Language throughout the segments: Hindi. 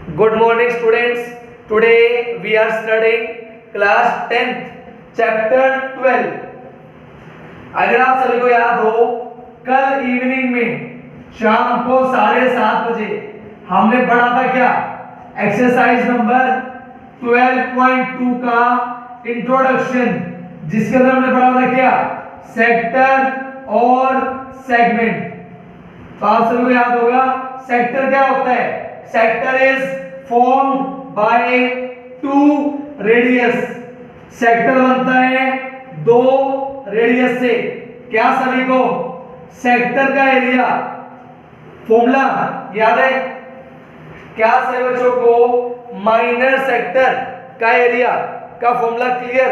Good morning students. Today we are studying class 10th chapter 12. अगर आप सभी को याद हो, कल इवनिंग में शाम को 7:30 बजे हमने पढ़ा था क्या? एक्सरसाइज नंबर 12.2 का इंट्रोडक्शन, जिसके अंदर हमने पढ़ा था क्या? सेक्टर और सेगमेंट। तो आप सभी को याद होगा सेक्टर क्या होता है? Sector is formed by two radius. Sector बनता है दो रेडियस से। क्या सभी को सेक्टर का एरिया फॉर्मूला याद है? क्या सभी बच्चों को माइनर सेक्टर का एरिया का फॉर्मूला क्लियर?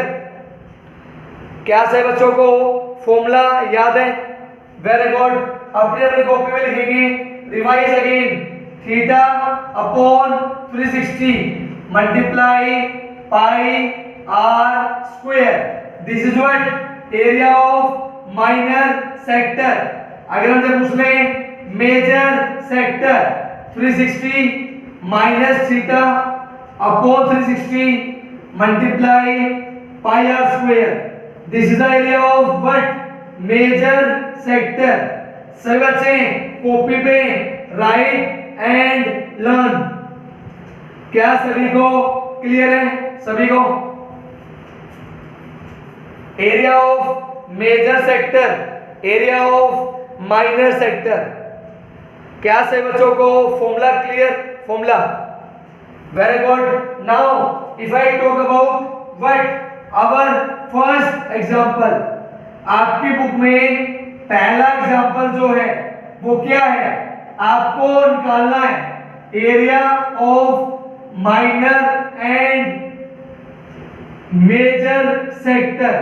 क्या सभी बच्चों को फॉर्मूला याद है? Very good. अपनी अपनी कॉपी में लिखेंगे, revise again. Theta upon 360 multiply pi R square. This is what? Area of minor sector. अगर हमसे पूछ ले major sector, 360 minus theta upon 360 multiply pi R square. This is the area of what? Major sector. सभी बच्चे कॉपी पे राइट एंड लर्न। क्या सभी को क्लियर है? सभी को area of major sector, area of minor sector. क्या सभी बच्चों को formula clear? Formula very good. Now if I talk about what our first example, आपकी बुक में पहला एग्जांपल जो है वो क्या है? आपको निकालना है area of minor and major sector.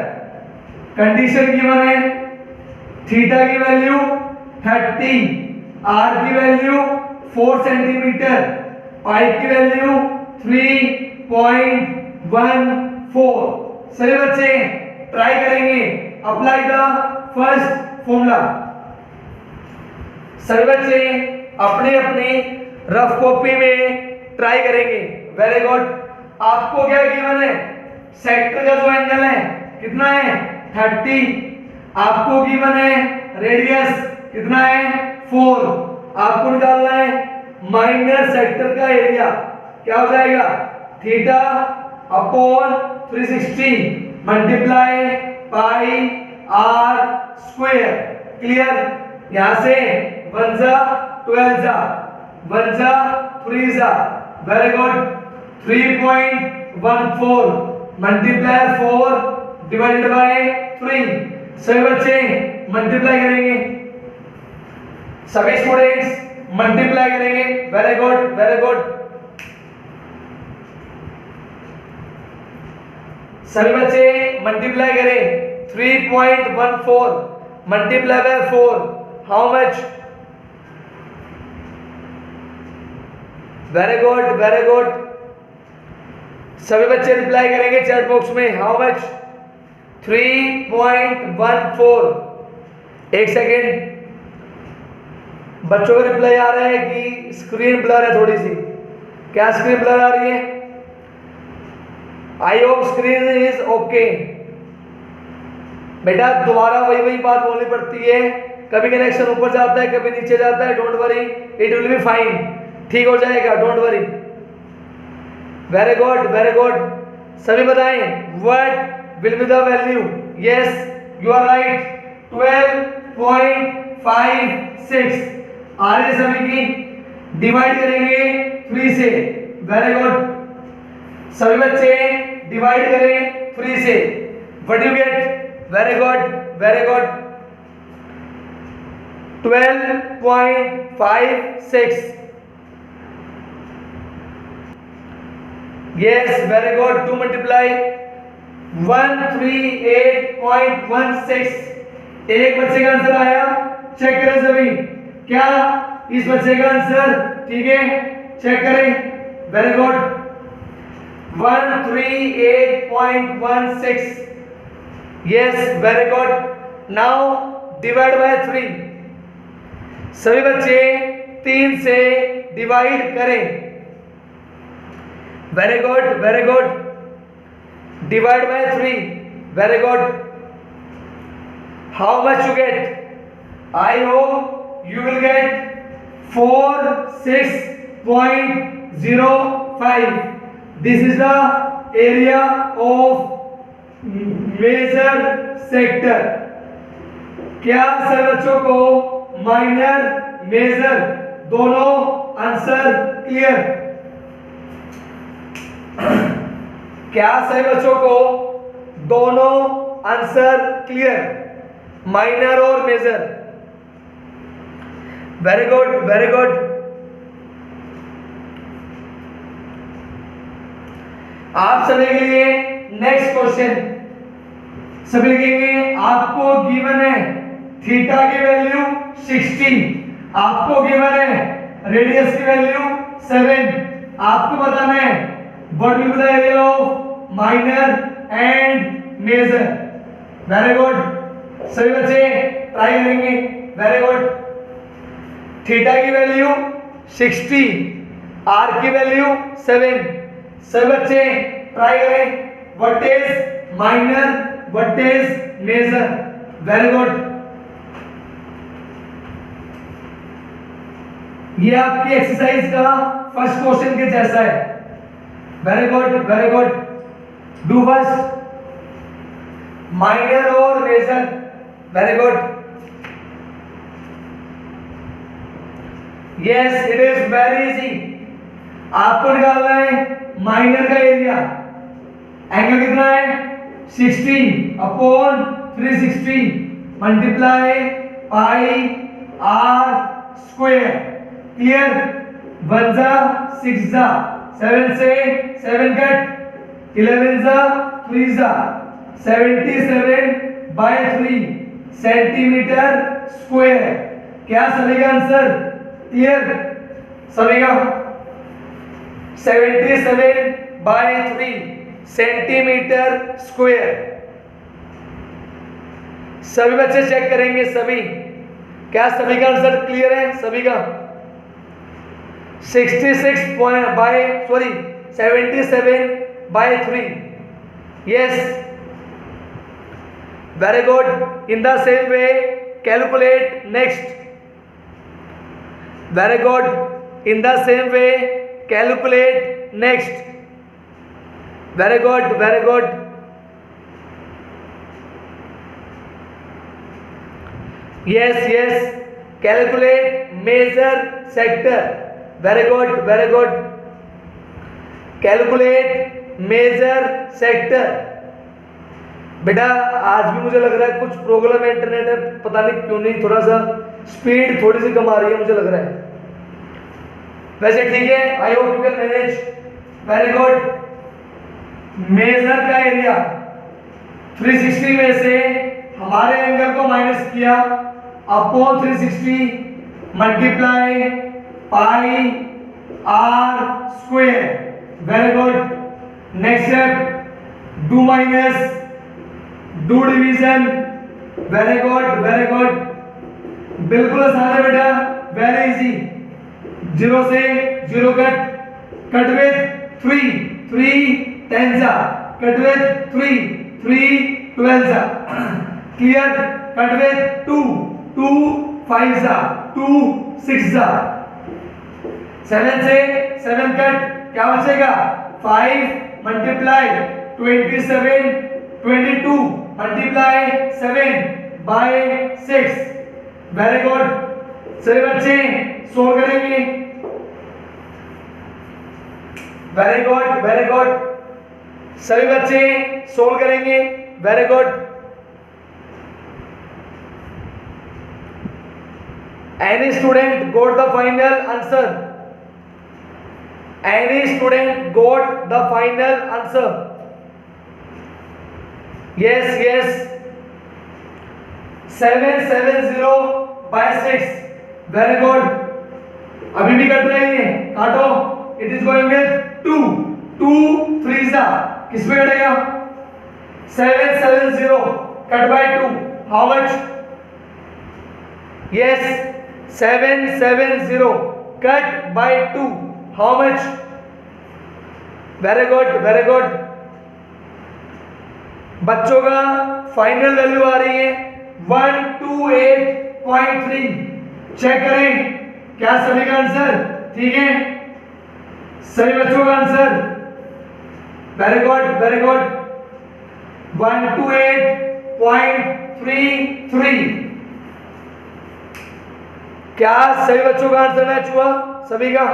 Condition given है, थीटा की वैल्यू 30, आर की वैल्यू 4 सेंटीमीटर, पाई की वैल्यू 3.14। सभी बच्चे ट्राई करेंगे, अप्लाई द फर्स्ट फॉर्मूला। सभी बच्चे अपनी अपनी रफ कॉपी में ट्राई करेंगे। Very good. आपको क्या गिवन है? सेक्टर का जो एंगल है कितना है? 30। आपको गिवन है रेडियस कितना है? 4। आपको निकालना है माइनर सेक्टर का एरिया। क्या हो जाएगा? Theta upon 360 multiply pi R square. Clear? यहां से 1 जा 12 जा 1 जा 3 जा। Very good. 3.14 multiply 4 divided by 3। सभी बच्चे मल्टीप्लाई करेंगे, सभी स्टूडेंट्स मल्टीप्लाई करेंगे। Very good, very good. सभी बच्चे मल्टीप्लाई करें। 3.14 multiply by 4 how much? Very good, very good. सभी बच्चे रिप्लाई करेंगे चैट बॉक्स में, हाउ मच? 3.14। एक सेकेंड, बच्चों का रिप्लाई आ रहा है कि स्क्रीन ब्लर है थोड़ी सी। क्या स्क्रीन ब्लर आ रही है? I hope screen is okay. बेटा दोबारा वही वही बात बोलनी पड़ती है, कभी कनेक्शन ऊपर जाता है कभी नीचे जाता है। Don't worry, it will be fine. ठीक हो जाएगा, don't worry. Very good, very good. सभी बताएं what will be the value? Yes you are right, 12.56 आ रही है सभी की। डिवाइड करेंगे 3 से। Very good. सभी बच्चे डिवाइड करें 3 से। What you get? Very good, very good. 12.56। yes very good। 2 multiply 138.16। एक बच्चे का आंसर आया, चेक करें सभी। क्या इस बच्चे का आंसर ठीक है? चेक करें। Very good. 138.16। yes very good। now divide by 3। सभी बच्चे 3 से डिवाइड करें। Very good, very good. Divide by 3. Very good. How much you get? I hope you will get 46.05. This is the area of major sector. क्या सर बच्चों को माइनर मेजर दोनों आंसर क्लियर? क्या सही बच्चों को दोनों आंसर क्लियर, माइनर और major? Very good, very good. आप सभी के लिए नेक्स्ट क्वेश्चन. सभी लिखेंगे आपको गिवन है थीटा की वैल्यू 60, आपको गिवन है रेडियस की वैल्यू 7, आपको बताना है what will be the area of minor and major. Very good. सभी बच्चे ट्राई करेंगे. Very good. थीटा की वैल्यू 60, आर की वैल्यू 7. सभी बच्चे ट्राई करें. What is minor, what is major? Very good. ये आपकी एक्सरसाइज का फर्स्ट क्वेश्चन के जैसा है. Very good, very good. Do first minor और major. Very good. Yes, it is very easy. आपको निकालना है माइनर का एरिया. एंगल कितना है? 60 upon 360 multiply pi R square. Clear? 1 जा 6 जा 7 से 7 कट, 11 जा 3 जा 77/3 सेंटीमीटर स्क्वायर. क्या सभी का आंसर क्लियर? सभी का 77/3 सेंटीमीटर स्क्वायर. सभी बच्चे चेक करेंगे. सभी क्या सभी का आंसर क्लियर है? सभी का 77/3. Yes, very good. In the same way, calculate next. Very good. In the same way, calculate next. Very good, very good. Yes, yes. Calculate major sector. Very good, very good. Calculate major sector. बेटा आज भी मुझे लग रहा है कुछ प्रॉब्लम है इंटरनेट है, पता नहीं क्यों नहीं, थोड़ा सा स्पीड थोड़ी सी कम आ रही है मुझे लग रहा है. वैसे ठीक है, I hope you can manage. Very good. Major का एरिया 360 में से हमारे एंगल को माइनस किया upon 360 multiply pi R square. Very good. Next step do minus, do division. Very good, very good. बिल्कुल आसान है बेटा, वेरी इजी. 0 से 0 कट, कट विथ 3 10 जा, कट विथ 3 12 जा. क्लियर? कट विथ 2 5 जा, 2 6 जा. 7 से 7 कट, क्या बचेगा? 5 मल्टीप्लाई 22 मल्टीप्लाई 7/6. Very good. सभी बच्चे सोल्व करेंगे. Very good, very good. सभी बच्चे सोल्व करेंगे. Very good. Any student got the final answer? Any student got the final answer? Yes, yes. 770/6. Very good. अभी भी कट रही है, काटो. It is going with 2 3 जा, किस पे कटेगा? 770 cut by 2. How much? Yes, 770 cut by 2. How much? Very good very good. बच्चों का फाइनल वैल्यू आ रही है 128.3। चेक करें क्या सभी का आंसर ठीक है, सभी बच्चों का answer very good very good 128.33। क्या सभी बच्चों का आंसर मैच हुआ सभी का?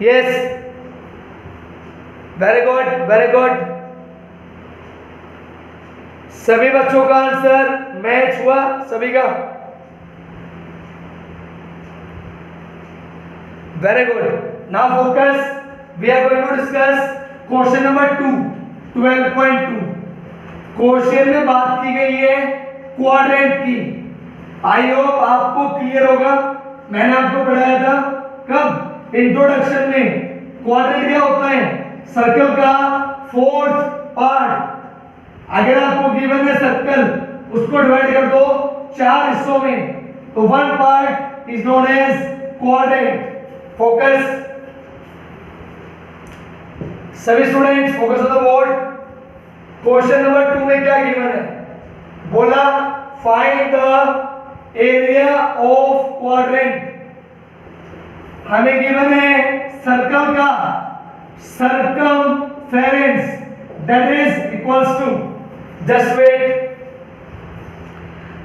Yes very good very good. सभी बच्चों का आंसर मैच हुआ सभी का? Very good. Now focus, we are going to discuss question number 2 12.2। Question में बात की गई है क्वाड्रेंट की। आई होप आपको क्लियर होगा। मैंने आपको पढ़ाया था कब, इंट्रोडक्शन में। क्वाड्रेंट क्या होता है? सर्कल का फोर्थ पार्ट। अगर आपको गिवन है सर्कल, उसको डिवाइड कर दो 4 हिस्सों में, तो one part is known as quadrant. Focus सभी students, focus on the board. Question number 2 में क्या गिवन है? बोला find the area of quadrant. हमें गिवन है सर्कल का circumference that is equals to, just wait,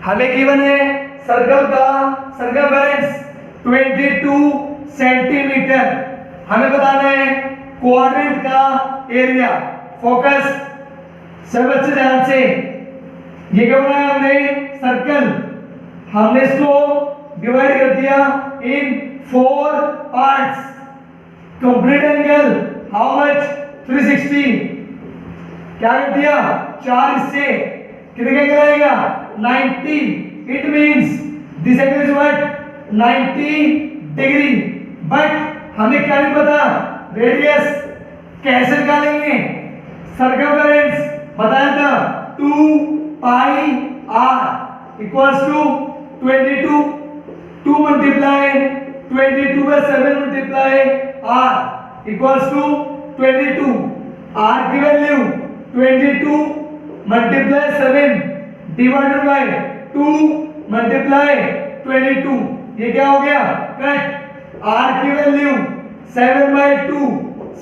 हमें गिवन है सर्कल का सर्कमफेरेंस 22 सेंटीमीटर। हमें बताना है क्वाड्रेंट का एरिया। फोकस सब बच्चे ध्यान से, ये क्या बनाया हमने? सर्कल। हमने इसको डिवाइड कर दिया इन 4 parts. Complete angle how much? 360। क्या कर दिया? 4 हिस्से। कितने का एंगल आएगा? 90। It means this angle is what? 90 degree. But हमें क्या नहीं पता रेडियस। कैसे निकालेंगे? सर्कमफेरेंस बताया था 2 pi r equals to 22। 2 multiply 22 by 7 multiply r equals to 22। r की value 22 multiply 7 divided by 2 multiply 22। ये क्या हो गया? कट। r की वैल्यू 7/2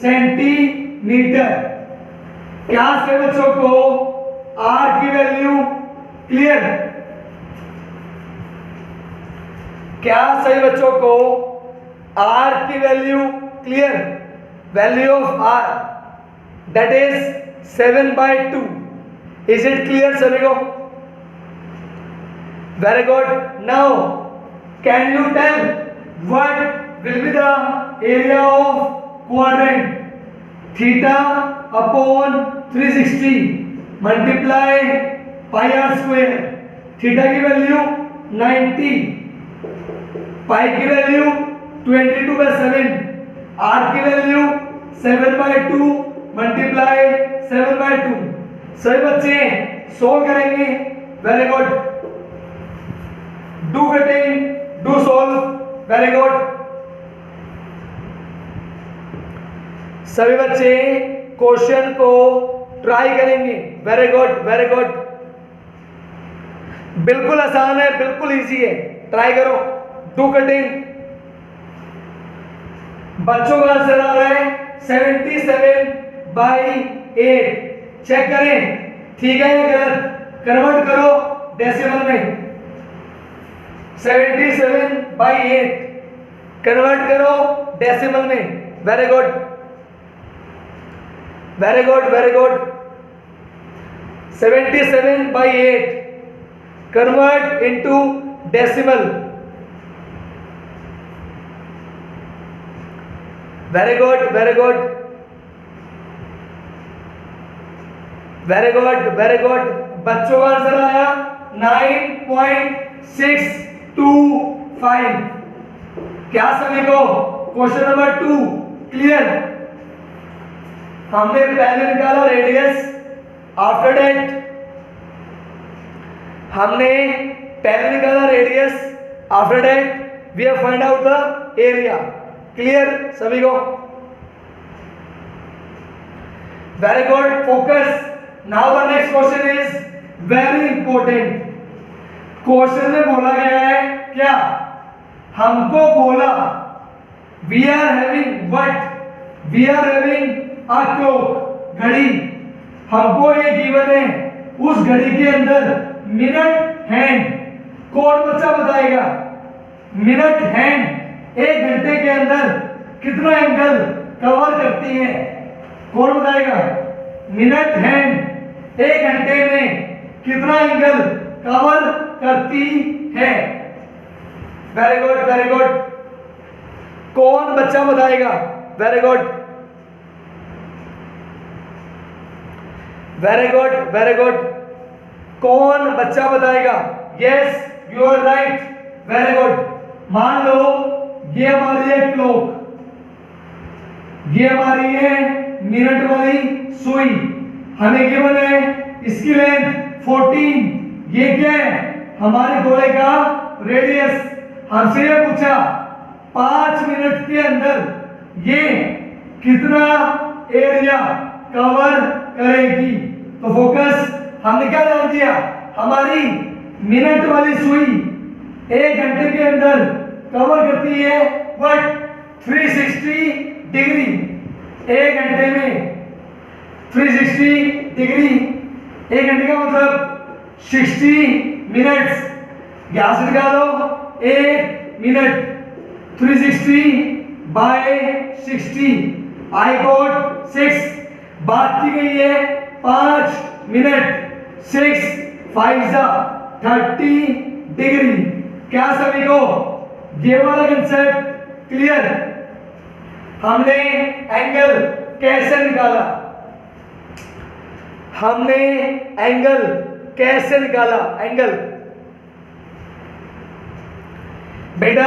सेंटीमीटर। क्या से बच्चों को r की वैल्यू क्लियर? क्या सही बच्चों को r की value clear? Value of r that is 7/2। Is it clear सभी को? Very good. Now can you tell what will be the area of quadrant? Theta upon 360 multiply pi R square. Theta की वैल्यू 90, पाई की वैल्यू 22/7, आर की वैल्यू 7/2 मल्टीप्लाई 7/2। सभी बच्चे सोल्व करेंगे। Very good. Do cutting, do solve. Very good. सभी बच्चे क्वेश्चन को ट्राई करेंगे। Very good very good. बिल्कुल आसान है, बिल्कुल इजी है, ट्राई करो। Do cutting. बच्चों का आंसर आ रहा है 77/8। चेक करें ठीक है या गलत। कन्वर्ट करो डेसिमल में। 77/8 कन्वर्ट करो डेसिमल में। Very good very good very good. 77/8 convert into decimal. Very good very good very good very good. बच्चों का आंसर आया 9.625। क्या सभी को क्वेश्चन नंबर 2 क्लियर? हमने पहले निकाला रेडियस, आफ्टर दैट हमने पहले निकाला radius, after that we have find out the area. Clear सभी को? Very good. Focus. Now the next question is very important. Question में बोला गया है क्या? हमको बोला we are having what? We are having a clock, घड़ी. हमको ये गिवन है, उस घड़ी के अंदर मिनट हैंड. कौन बच्चा बताएगा? मिनट हैंड 1 घंटे के अंदर कितना एंगल कवर करती है? कौन बताएगा? मिनट हैंड 1 घंटे में कितना एंगल कवर करती है? Very good, very good. कौन बच्चा बताएगा? Very good, very good, very good. कौन बच्चा बताएगा? Yes, you are right. Very good. मान लो ये हमारी है क्लॉक, ये हमारी है मिनट वाली सुई. हमें गिवन है इसकी लेंथ 14. ये क्या है? हमारे गोले का रेडियस. हमसे ये पूछा 5 मिनट के अंदर ये कितना एरिया कवर करेगी. तो फोकस, हमने क्या जान दिया? हमारी मिनट वाली सुई 1 घंटे के अंदर कवर करती है व्हाट? 360 डिग्री. 1 घंटे में 360 डिग्री. 1 घंटे का मतलब 60 मिनट्स. यहां से निकालो 1 मिनट 360 बाय 60. I got 6. बात की गई है 5 मिनट. 6 5 जा 30 डिग्री. क्या सभी को ये वाला कंसेप्ट क्लियर? हमने एंगल कैसे निकाला? हमने एंगल कैसे निकाला? एंगल बेटा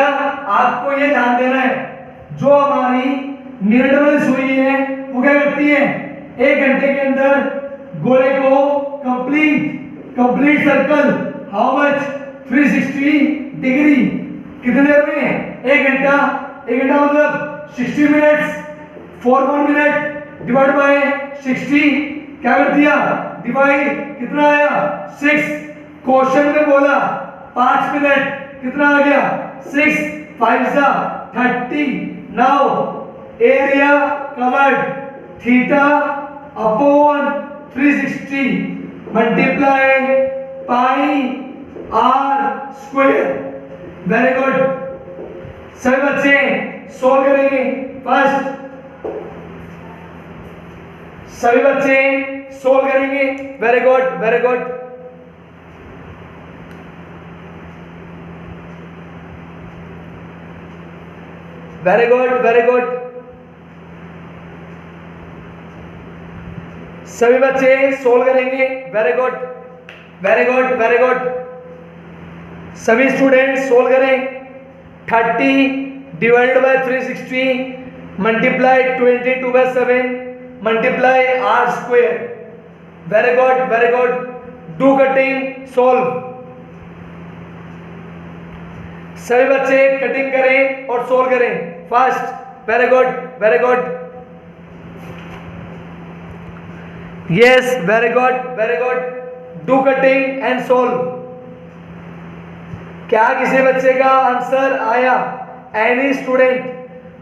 आपको ये ध्यान देना है, जो हमारी मिनट वाली सुई है वो क्या करती है? 1 घंटे के अंदर गोले को complete circle how much? 360 degree. कितने देर में? 1 घंटा. 1 घंटा मतलब 60 मिनट्स. 4 मिनट डिवाइड बाय 60 क्या कर दिया? डिवाइड. कितना आया? 6. क्वेश्चन में बोला 5 मिनट. कितना आ गया? 6 5 जा 30. Now area covered theta upon 360 multiply pi R square. Very good. सभी बच्चे सोल्व करेंगे फर्स्ट. सभी बच्चे सोल्व करेंगे. Very good, very good. Very good, very good. सभी बच्चे सोल्व करेंगे. Very good, very good, very good. सभी स्टूडेंट सोल्व करें. 30 divided by 360 multiply 22/7 multiply R square. Very good, very good. Do cutting, solve. सभी बच्चे कटिंग करें और सोल्व करें fast. Very good, very good. Yes, very good, very good. Do cutting and solve. क्या किसी बच्चे का आंसर आया? Any student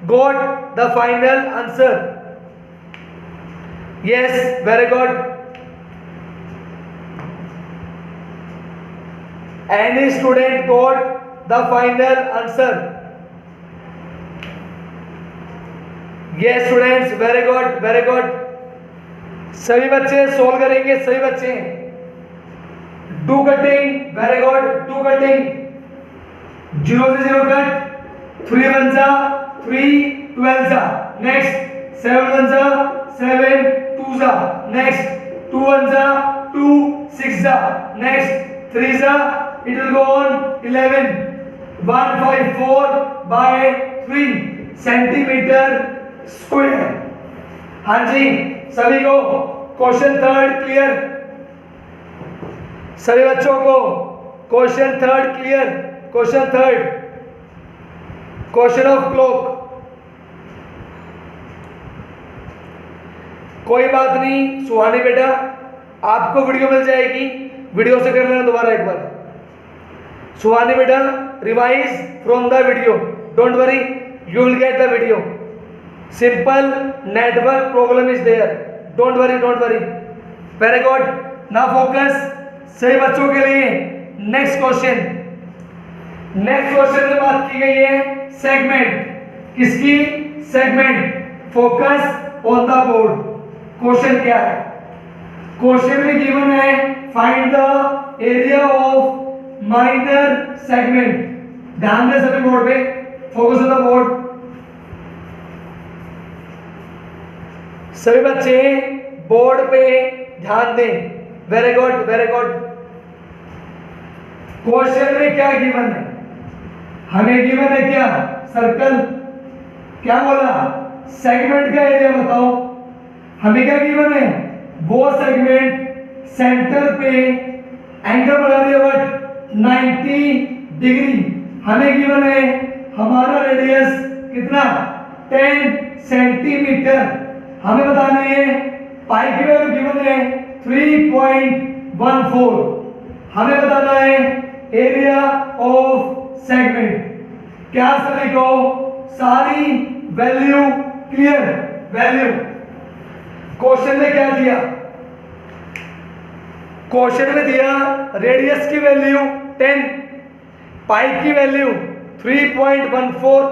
got the final answer? Yes, very good. Any student got the final answer? Yes students, very good, very good. सभी बच्चे सोल्व करेंगे. सभी बच्चे do cutting. Very good. Do cutting. 0 से 0 कट. 3 1 जा 3 12 जा. नेक्स्ट 7 1 जा 7 2 जा. नेक्स्ट 2 1 जा 2 6 जा. नेक्स्ट 3 जा it will go on 11 154 by 3 centimetre square. हाँ जी, सभी को क्वेश्चन 3 क्लियर? सभी बच्चों को question 3 clear? Question 3 question of clock. कोई बात नहीं सुहानी बेटा, आपको वीडियो मिल जाएगी, वीडियो से कर लेना दोबारा एक बार। सुहानी बेटा revise from the video, don't worry you will get the video. Simple network problem is there, don't worry don't worry. Very good, now focus सही बच्चों के लिए। नेक्स्ट क्वेश्चन में बात की गई है सेगमेंट, किसकी? Segment. Focus on the board. Question क्या है? क्वेश्चन में गिवन है find the area of minor segment. ध्यान दें सभी बोर्ड पे, फोकस ऑन द बोर्ड। सभी बच्चे बोर्ड पे ध्यान दें। Very good very good. Question में क्या गिवन है? हमें गिवन है क्या? सर्कल। क्या बोला? सेगमेंट का एरिया बताओ। हमें क्या गिवन है? वो सेगमेंट सेंटर पे एंगल बना दिया बट 90 डिग्री। हमें गिवन है हमारा रेडियस कितना? 10 सेंटीमीटर। हमें बताना है पाई की वैल्यू गिवन है 3.14। हमें बताना है एरिया ऑफ सेगमेंट। क्या सभी को सारी वैल्यू क्लियर? वैल्यू क्वेश्चन में क्या दिया? क्वेश्चन में दिया रेडियस की वैल्यू 10, पाई की वैल्यू 3.14।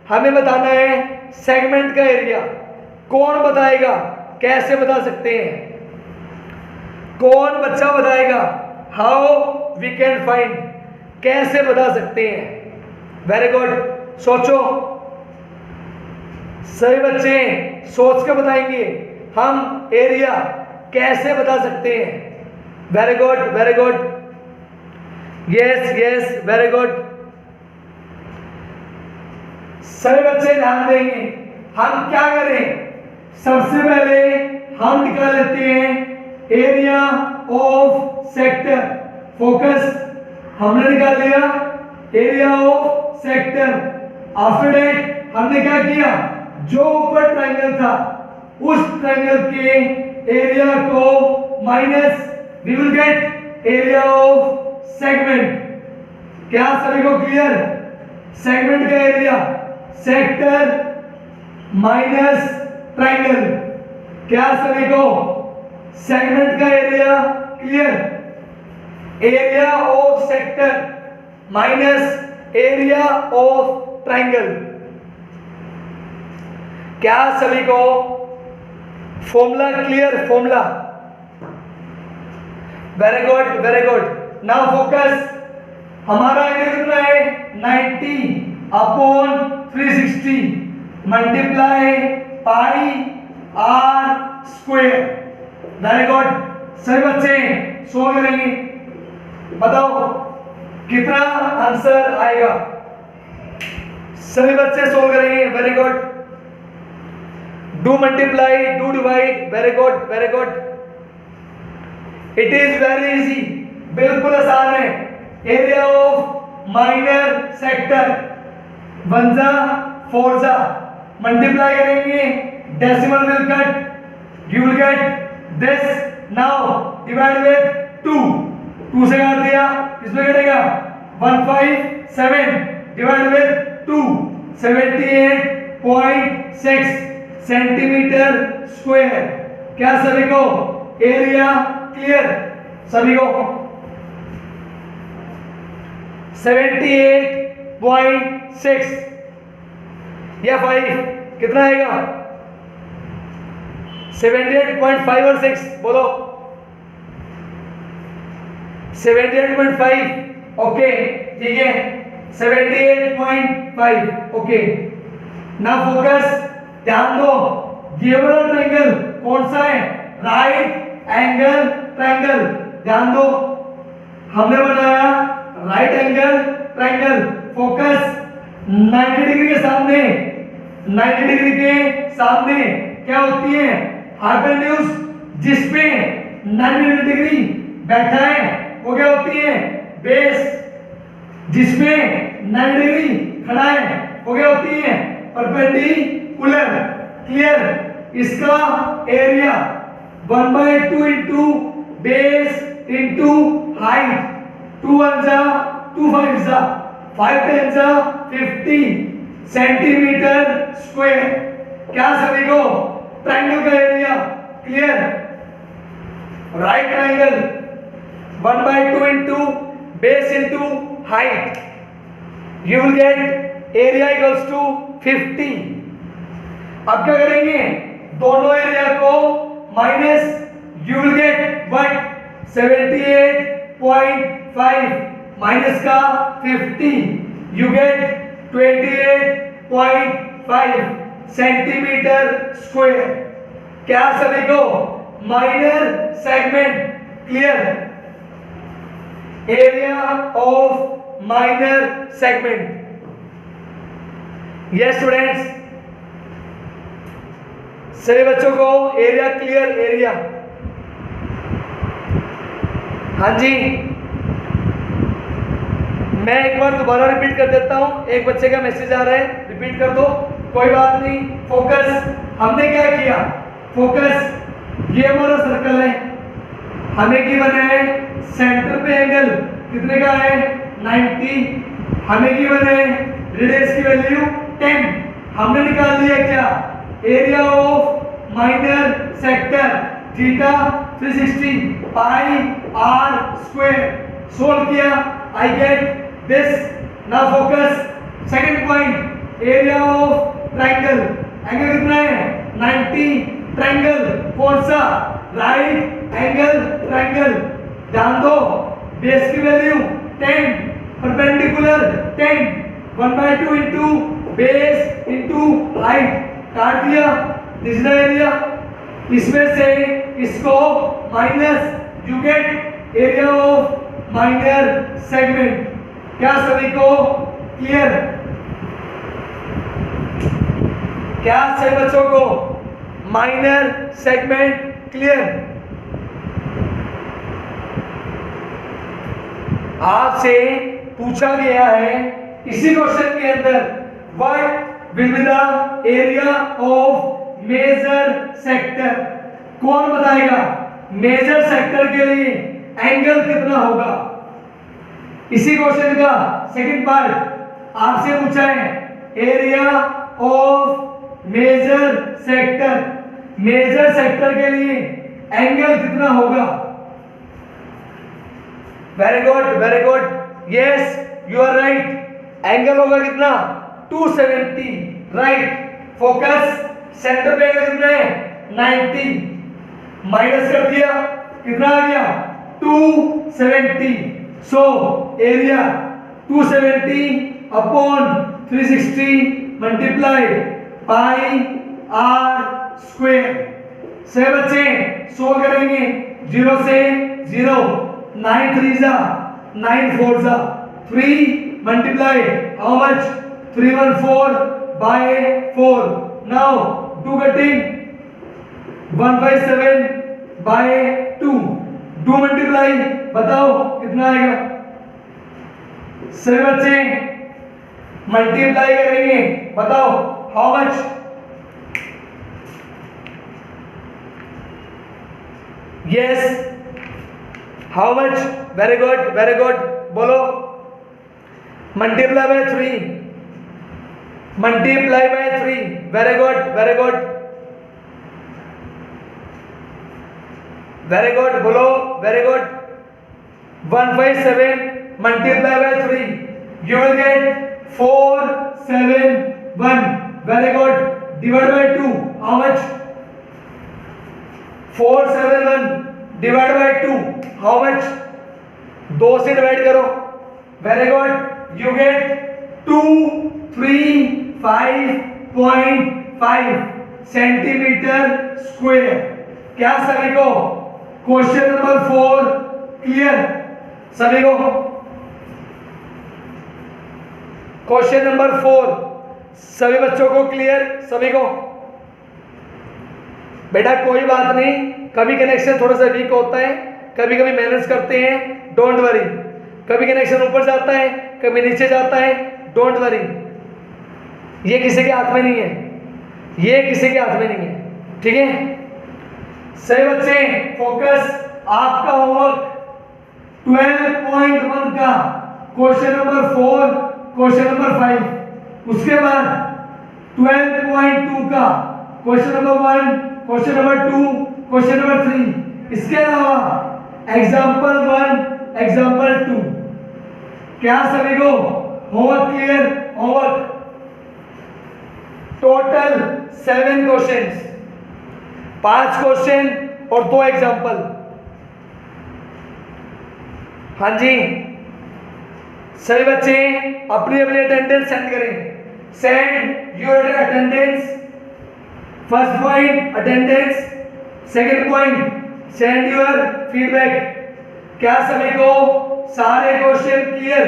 हमें बताना है सेगमेंट का एरिया। कौन बताएगा? कैसे बता सकते हैं? कौन बच्चा बताएगा? हाउ वी कैन फाइंड, कैसे बता सकते हैं? वेरी गुड, सोचो। सही बच्चे सोच के बताएंगे हम एरिया कैसे बता सकते हैं। Very good very good, yes yes very good. सभी बच्चे ध्यान देंगे। हम क्या करें? सबसे पहले हम निकाल लेते हैं एरिया ऑफ सेक्टर। फोकस, हमने निकाल लिया area of sector. After that हमने क्या किया? जो ऊपर ट्रायंगल था उस ट्रायंगल के एरिया को minus, we will get area of segment. क्या सभी को क्लियर? सेगमेंट का एरिया सेक्टर माइनस ट्रायंगल। क्या सभी को सेगमेंट का area clear? Area of sector minus area of triangle. क्या सभी को formula clear? Formula, very good very good. Now focus, हमारा एंगल कितना है? 90/360 multiply pi R square. Very good. सभी बच्चे सॉल्व करेंगे, बताओ कितना आंसर आएगा? सभी बच्चे सॉल्व करेंगे। Very good. Do multiply, do divide. Very good very good. It is very easy, बिल्कुल आसान है। एरिया ऑफ माइनर सेक्टर 1 जा 4 जा मल्टीप्लाई करेंगे, decimal will cut, you will get this। now divide with 2 से काट दिया, इसमें कटेगा 157 डिवाइड विद 2 78.6 सेंटीमीटर स्क्वायर। क्या सभी को एरिया क्लियर? सभी को 78.6 या 5 कितना आएगा? 78.5 और 6 बोलो। 78.5 ओके ठीक है, 78.5 ओके। ना फोकस, ध्यान दो। गिवन ट्रायंगल कौन सा है? Right angle triangle. ध्यान दो, हमने बनाया right angle triangle. Focus, 90 degree के सामने, 90 डिग्री के सामने क्या होती है? हाइपोटेन्यूज। जिसपे 90 डिग्री बैठा है वो क्या होती है? बेस। जिसमें 90 डिग्री खड़ा है वो क्या होती है? परपेंडिकुलर। क्लियर? इसका area 1/2 into base into height, 2 1 जा 2 5 जा 5 10 जा 50 सेंटीमीटर स्क्वायर। क्या सभी को ट्रायंगल का area clear? Right triangle 1/2 into base into height, you will get area equals to 50। अब क्या करेंगे, दोनों एरिया को minus, you will get what 78.5 minus का 50, you get 28.5 सेंटीमीटर स्क्वायर। क्या सभी को minor segment clear? Area of minor segment. Yes students, सभी बच्चों को एरिया क्लियर? एरिया, हाँ जी। मैं एक बार दोबारा रिपीट कर देता हूं, एक बच्चे का मैसेज आ रहा है, रिपीट कर दो, कोई बात नहीं। फोकस, हमने क्या किया, फोकस ये हमारा सर्कल है, हमें की बना है सेंटर पे एंगल कितने का है 90, हमें की बना है रेडियस की वैल्यू 10। हमने निकाल लिया क्या, area of minor sector theta 360 pi R square. Solve किया, I get this. Now focus second point, area of triangle, angle कितना है 90, ट्रायंगल कौन सा, राइट एंगल ट्रायंगल। ध्यान दो, बेस की value 10, perpendicular 10, 1/2 into base into height, काट दिया, दिस इज द एरिया। इसमें से इसको minus, you get area of minor segment. क्या सभी को क्लियर? क्या सभी बच्चों को माइनर सेगमेंट क्लियर? आपसे पूछा गया है इसी क्वेश्चन के अंदर, what will be the area of major sector. कौन बताएगा मेजर सेक्टर के लिए एंगल कितना होगा? इसी क्वेश्चन का सेकंड पार्ट आपसे पूछा है, area of major sector, major sector के लिए एंगल कितना होगा? Very good, very good, yes you are right. Angle होगा कितना 270, राइट। फोकस सेंटर पे एंगल कितना है 90, माइनस कर दिया, कितना आ गया 270। So area 270 upon 360 multiplied pi R square. से बच्चे सो करेंगे, 0 से 0, 9 3 जा 9 4 जा 3 multiplied how much 314/4। Now 2 cutting 1/7/2, 2 multiply बताओ कितना आएगा? सभी बच्चे मल्टीप्लाई करेंगे, बताओ how much? Yes, how much? Very good, very good, बोलो। Multiply by 3, multiply by 3, very good, very good, very good, बोलो very good. 1/7 multiply by 3, you will get 471, very good. Divide by 2, how much? 471 divide by 2 how much? 2 से डिवाइड करो, very good, you get 235.5 centimetre square. क्या सभी को क्वेश्चन नंबर 4 क्लियर? सभी को क्वेश्चन नंबर 4 सभी बच्चों को क्लियर? सभी को? बेटा कोई बात नहीं, कभी कनेक्शन थोड़ा सा वीक होता है, कभी कभी मैनेज करते हैं, डोंट वरी। कभी कनेक्शन ऊपर जाता है, कभी नीचे जाता है, डोंट वरी। ये किसी के हाथ में नहीं है, ये किसी के हाथ में नहीं है। ठीक है सही बच्चे फोकस। आपका होमवर्क 12.1 का क्वेश्चन नंबर 4 क्वेश्चन नंबर 5, उसके बाद 12.2 का question number 1 question number 2 question number 3, इसके अलावा एग्जाम्पल 1 एग्जाम्पल 2। क्या सभी को homework clear? Homework total 7 questions, 5 question और 2 एग्जाम्पल। हाँ जी सभी बच्चे अपनी अपनी अटेंडेंस सेंड करें। Send your attendance. First point attendance, second point send your feedback. क्या सभी को सारे क्वेश्चन क्लियर?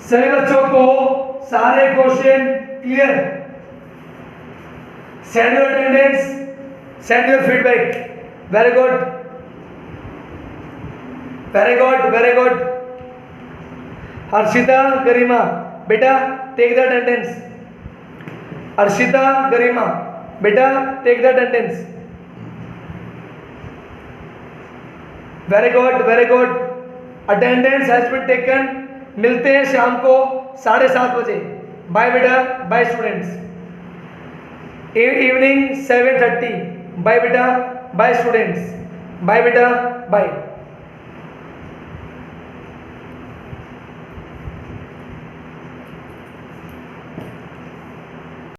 सभी बच्चों को सारे question clear? Send your attendance, send your feedback. Very good, very good, very good. Harshita Garima बेटा take the attendance. Harshita Garima बेटा take the attendance. Very good, very good. Attendance has been taken. मिलते हैं शाम को 7:30 बजे। बाय बेटा, बाय स्टूडेंट्स। इवनिंग 7:30 बाय बेटा, बाय स्टूडेंट्स। बाय बेटा, बाय।